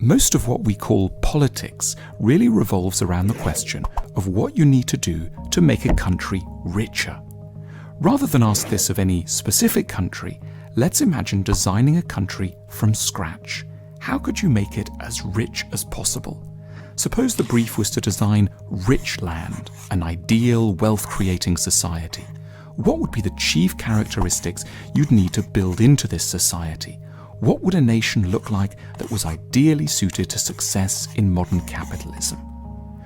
Most of what we call politics really revolves around the question of what you need to do to make a country richer. Rather than ask this of any specific country, let's imagine designing a country from scratch. How could you make it as rich as possible? Suppose the brief was to design rich land, an ideal wealth-creating society. What would be the chief characteristics you'd need to build into this society? What would a nation look like that was ideally suited to success in modern capitalism?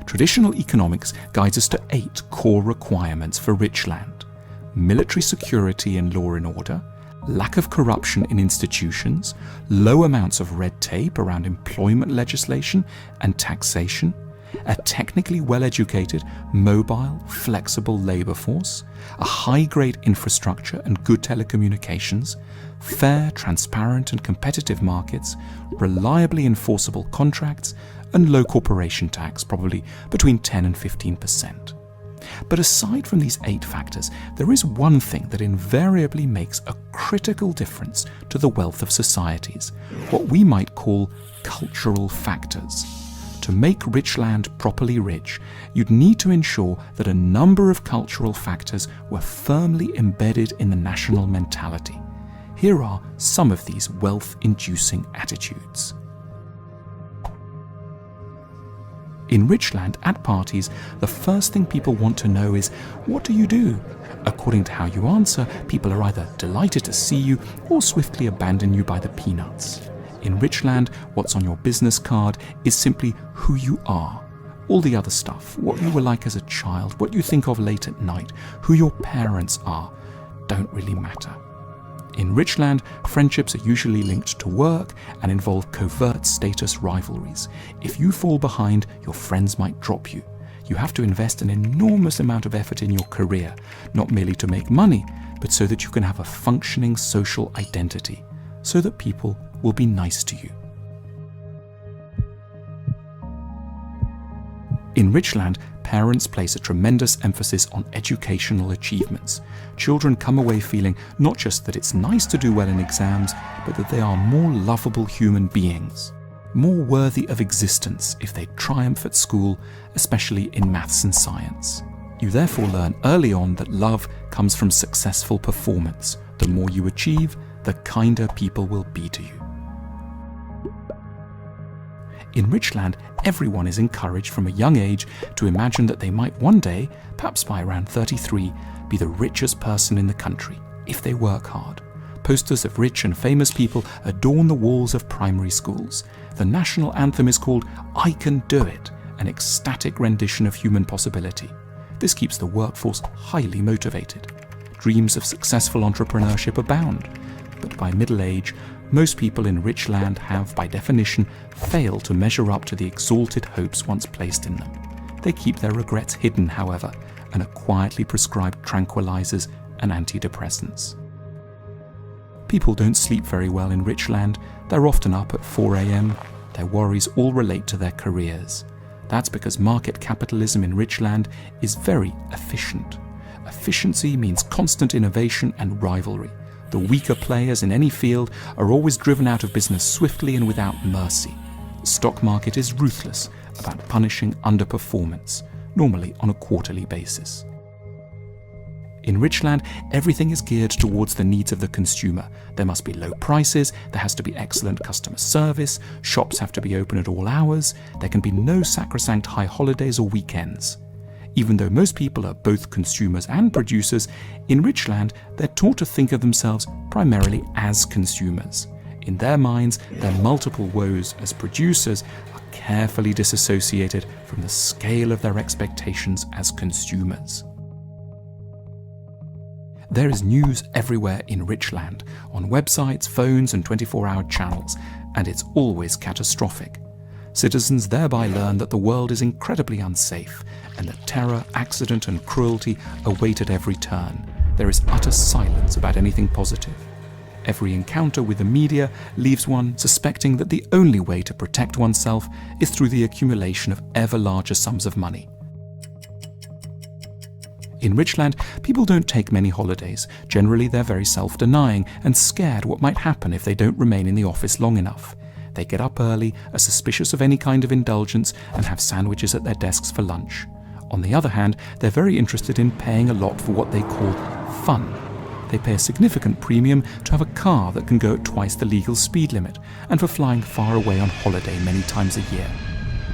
Traditional economics guides us to 8 core requirements for rich land: military security and law and order, lack of corruption in institutions, low amounts of red tape around employment legislation and taxation, a technically well-educated, mobile, flexible labour force, a high-grade infrastructure and good telecommunications, fair, transparent and competitive markets, reliably enforceable contracts, and low corporation tax, probably between 10 and 15%. But aside from these 8 factors, there is one thing that invariably makes a critical difference to the wealth of societies, what we might call cultural factors. To make rich land properly rich, you'd need to ensure that a number of cultural factors were firmly embedded in the national mentality. Here are some of these wealth-inducing attitudes. In rich land, at parties, the first thing people want to know is, what do you do? According to how you answer, people are either delighted to see you or swiftly abandon you by the peanuts. In rich land, what's on your business card is simply who you are. All the other stuff, what you were like as a child, what you think of late at night, who your parents are, don't really matter. In rich land, friendships are usually linked to work and involve covert status rivalries. If you fall behind, your friends might drop you. You have to invest an enormous amount of effort in your career, not merely to make money, but so that you can have a functioning social identity, so that people will be nice to you. In rich land, parents place a tremendous emphasis on educational achievements. Children come away feeling not just that it's nice to do well in exams, but that they are more lovable human beings, more worthy of existence if they triumph at school, especially in maths and science. You therefore learn early on that love comes from successful performance. The more you achieve, the kinder people will be to you. In rich land, everyone is encouraged from a young age to imagine that they might one day, perhaps by around 33, be the richest person in the country, if they work hard. Posters of rich and famous people adorn the walls of primary schools. The national anthem is called "I Can Do It," an ecstatic rendition of human possibility. This keeps the workforce highly motivated. Dreams of successful entrepreneurship abound, but by middle age, most people in rich land have, by definition, failed to measure up to the exalted hopes once placed in them. They keep their regrets hidden, however, and are quietly prescribed tranquilizers and antidepressants. People don't sleep very well in rich land. They're often up at 4 a.m. Their worries all relate to their careers. That's because market capitalism in rich land is very efficient. Efficiency means constant innovation and rivalry. The weaker players in any field are always driven out of business swiftly and without mercy. The stock market is ruthless about punishing underperformance, normally on a quarterly basis. In rich land, everything is geared towards the needs of the consumer. There must be low prices, there has to be excellent customer service, shops have to be open at all hours, there can be no sacrosanct high holidays or weekends. Even though most people are both consumers and producers, in rich land, they're taught to think of themselves primarily as consumers. In their minds, their multiple woes as producers are carefully disassociated from the scale of their expectations as consumers. There is news everywhere in rich land, on websites, phones, and 24-hour channels, and it's always catastrophic. Citizens thereby learn that the world is incredibly unsafe, and that terror, accident, and cruelty await at every turn. There is utter silence about anything positive. Every encounter with the media leaves one suspecting that the only way to protect oneself is through the accumulation of ever larger sums of money. In rich land, people don't take many holidays. Generally, they're very self-denying and scared what might happen if they don't remain in the office long enough. They get up early, are suspicious of any kind of indulgence, and have sandwiches at their desks for lunch. On the other hand, they're very interested in paying a lot for what they call fun. They pay a significant premium to have a car that can go at twice the legal speed limit, and for flying far away on holiday many times a year.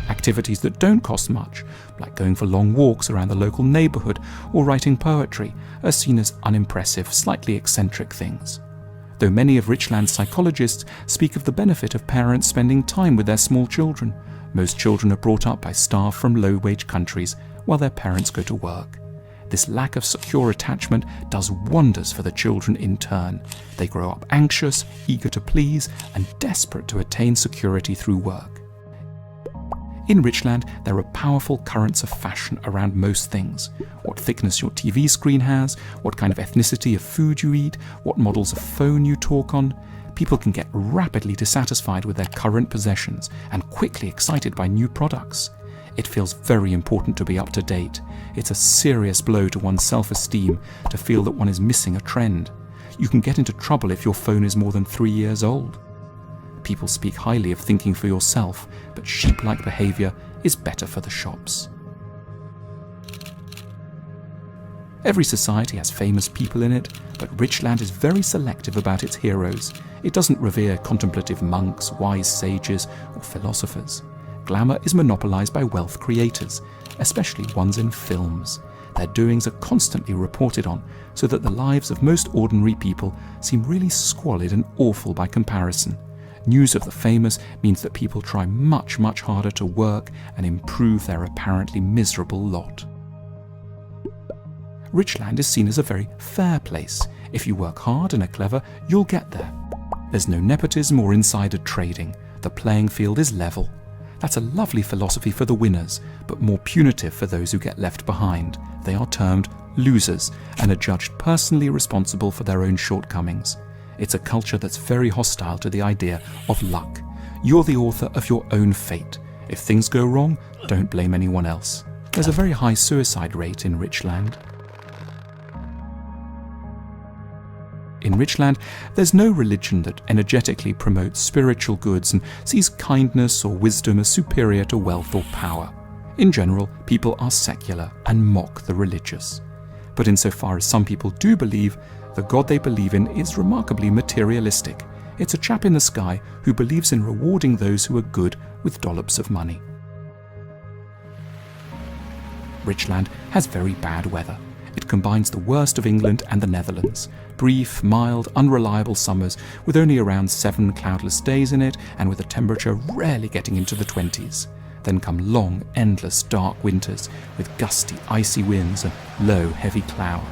Activities that don't cost much, like going for long walks around the local neighbourhood or writing poetry, are seen as unimpressive, slightly eccentric things. Though many of Richland's psychologists speak of the benefit of parents spending time with their small children, most children are brought up by staff from low-wage countries while their parents go to work. This lack of secure attachment does wonders for the children in turn. They grow up anxious, eager to please, and desperate to attain security through work. In Richland, there are powerful currents of fashion around most things. What thickness your TV screen has, what kind of ethnicity of food you eat, what models of phone you talk on. People can get rapidly dissatisfied with their current possessions and quickly excited by new products. It feels very important to be up to date. It's a serious blow to one's self-esteem to feel that one is missing a trend. You can get into trouble if your phone is more than 3 years old. People speak highly of thinking for yourself, but sheep-like behaviour is better for the shops. Every society has famous people in it, but Richland is very selective about its heroes. It doesn't revere contemplative monks, wise sages, or philosophers. Glamour is monopolised by wealth creators, especially ones in films. Their doings are constantly reported on, so that the lives of most ordinary people seem really squalid and awful by comparison. News of the famous means that people try much harder to work and improve their apparently miserable lot. Richland is seen as a very fair place. If you work hard and are clever, you'll get there. There's no nepotism or insider trading. The playing field is level. That's a lovely philosophy for the winners, but more punitive for those who get left behind. They are termed losers and are judged personally responsible for their own shortcomings. It's a culture that's very hostile to the idea of luck. You're the author of your own fate. If things go wrong, don't blame anyone else. There's a very high suicide rate in Richland. In Richland, there's no religion that energetically promotes spiritual goods and sees kindness or wisdom as superior to wealth or power. In general, people are secular and mock the religious. But insofar as some people do believe, the God they believe in is remarkably materialistic. It's a chap in the sky who believes in rewarding those who are good with dollops of money. Richland has very bad weather. It combines the worst of England and the Netherlands. Brief, mild, unreliable summers with only around 7 cloudless days in it and with a temperature rarely getting into the 20s. Then come long, endless, dark winters with gusty, icy winds and low, heavy cloud.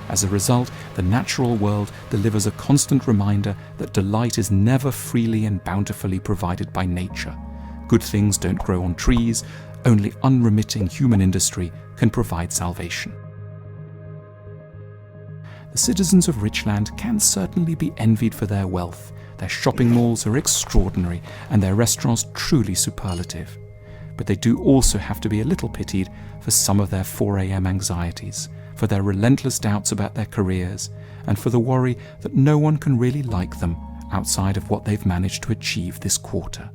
As a result, the natural world delivers a constant reminder that delight is never freely and bountifully provided by nature. Good things don't grow on trees. Only unremitting human industry can provide salvation. The citizens of Richland can certainly be envied for their wealth. Their shopping malls are extraordinary and their restaurants truly superlative. But they do also have to be a little pitied for some of their 4 a.m. anxieties, for their relentless doubts about their careers, and for the worry that no one can really like them outside of what they've managed to achieve this quarter.